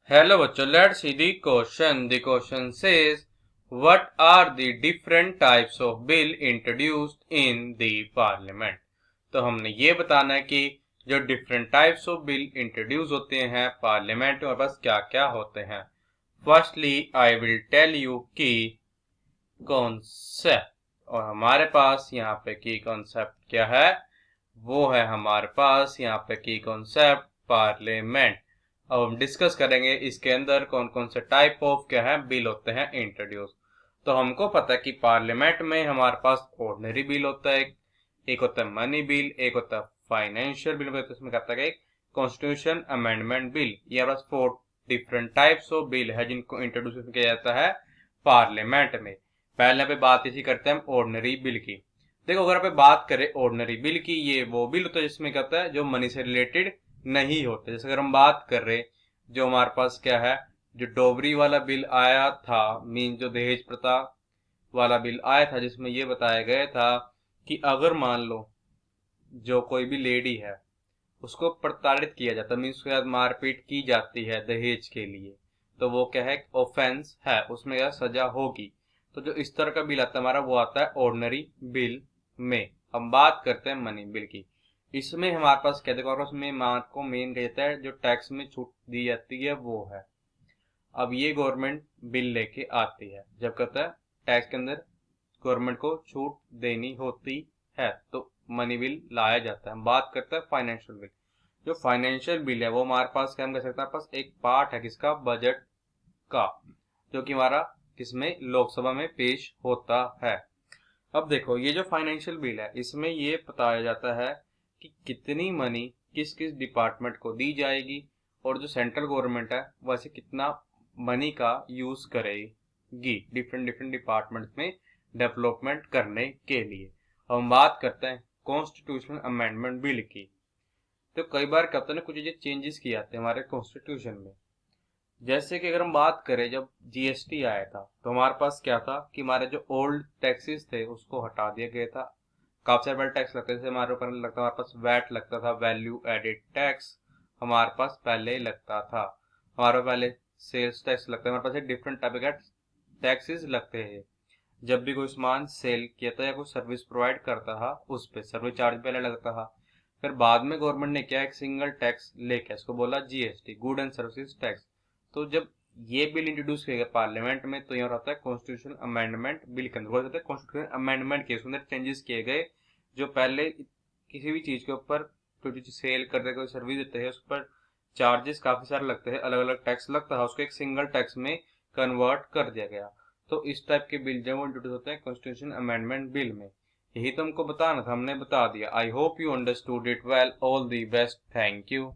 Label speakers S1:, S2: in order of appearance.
S1: Hello बच्चों, let's see the question. The question says, what are the different types of bill introduced in the parliament? तो हमने ये बताना है कि जो different types of bill introduce होते हैं पार्लियामेंट में और बस क्या क्या होते हैं। Firstly, I will tell you कि concept, और हमारे पास यहाँ पे की कॉन्सेप्ट क्या है, वो है हमारे पास यहाँ पे की कॉन्सेप्ट पार्लियामेंट। अब हम डिस्कस करेंगे इसके अंदर कौन कौन से टाइप ऑफ क्या है बिल होते हैं इंट्रोड्यूस। तो हमको पता है कि पार्लियामेंट में हमारे पास ऑर्डिनरी बिल होता है, एक होता है मनी बिल, एक होता है फाइनेंशियल बिल, इसमें कहता है कॉन्स्टिट्यूशन अमेंडमेंट बिल। ये बस 4 डिफरेंट टाइप्स ऑफ बिल है जिनको इंट्रोड्यूस किया जाता है पार्लियामेंट में। पहले पे बात इसी करते हैं हम ऑर्डिनरी बिल की। देखो, अगर आप बात करें ऑर्डिनरी बिल की, ये वो बिल होता है जिसमें क्या होता है जो मनी से रिलेटेड नहीं होते। जैसे अगर हम बात कर रहे जो हमारे पास क्या है, जो डोबरी वाला बिल आया था, मीन जो दहेज प्रथा वाला बिल आया था, जिसमें ये बताया गया था कि अगर मान लो जो कोई भी लेडी है उसको प्रताड़ित किया जाता है, मीन उसके साथ मारपीट की जाती है दहेज के लिए, तो वो क्या है, ऑफेंस है, उसमें क्या सजा होगी। तो जो इस तरह का बिल आता है हमारा, वो आता है ऑर्डिनरी बिल में। हम बात करते हैं मनी बिल की। इसमें हमारे पास क्या देखो, उसमें मार्क को मेन कहता है जो टैक्स में छूट दी जाती है वो है। अब ये गवर्नमेंट बिल लेके आती है, जब कहता है टैक्स के अंदर गवर्नमेंट को छूट देनी होती है तो मनी बिल लाया जाता है। हम बात करते हैं फाइनेंशियल बिल। जो फाइनेंशियल बिल है वो हमारे पास क्या हम कह सकते हैं, पास एक पार्ट है किसका, बजट का, जो कि हमारा किसमें, लोकसभा में पेश होता है। अब देखो, ये जो फाइनेंशियल बिल है इसमें ये बताया जाता है कि कितनी मनी किस किस डिपार्टमेंट को दी जाएगी, और जो सेंट्रल गवर्नमेंट है वैसे कितना मनी का यूज करेगी डिफरेंट डिफरेंट डिपार्टमेंट में डेवलपमेंट करने के लिए। हम बात करते हैं कॉन्स्टिट्यूशनल अमेंडमेंट बिल की। तो कई बार क्या होता है ना, कुछ चीजें चेंजेस किए जाते हैं हमारे कॉन्स्टिट्यूशन में। जैसे कि अगर हम बात करें, जब जीएसटी आया था तो हमारे पास क्या था कि हमारे जो ओल्ड टैक्सेस थे उसको हटा दिया गया था। काफी सारे बड़े टैक्स लगते थे हमारे ऊपर, लगता हमारे पास वैट लगता था, वैल्यू एडेड टैक्स हमारे पास पहले लगता था। हमारे पहले सेल्स टैक्स लगता है, हमारे पास डिफरेंट टाइप के टैक्सेस लगते हैं। जब भी कोई सामान सेल किया था या कोई सर्विस प्रोवाइड करता था उस पर सर्विस चार्ज पहले लगता था। फिर बाद में गवर्नमेंट ने क्या एक सिंगल टैक्स लेके इसको बोला GST, good and services tax. तो जब ये बिल इंट्रोड्यूस किया गया पार्लियामेंट में तो यहाँ रहता है कॉन्स्टिट्यूशन अमेंडमेंट बिल के अंदर होता है कॉन्स्टिट्यूशन अमेंडमेंट के अंदर चेंजेस किए गए। जो पहले किसी भी चीज के ऊपर जो सेल करते कोई सर्विस देते हैं उस पर चार्जेस काफी सारे लगते हैं, अलग अलग टैक्स लगता है, उसको एक सिंगल टैक्स में कन्वर्ट कर दिया गया। तो इस टाइप के बिल जो इंट्रोड्यूस होते हैं कॉन्स्टिट्यूशन अमेंडमेंट बिल में। यही तो हमको बताना था, हमने बता दिया। I hope you understood it well. All the best. Thank you.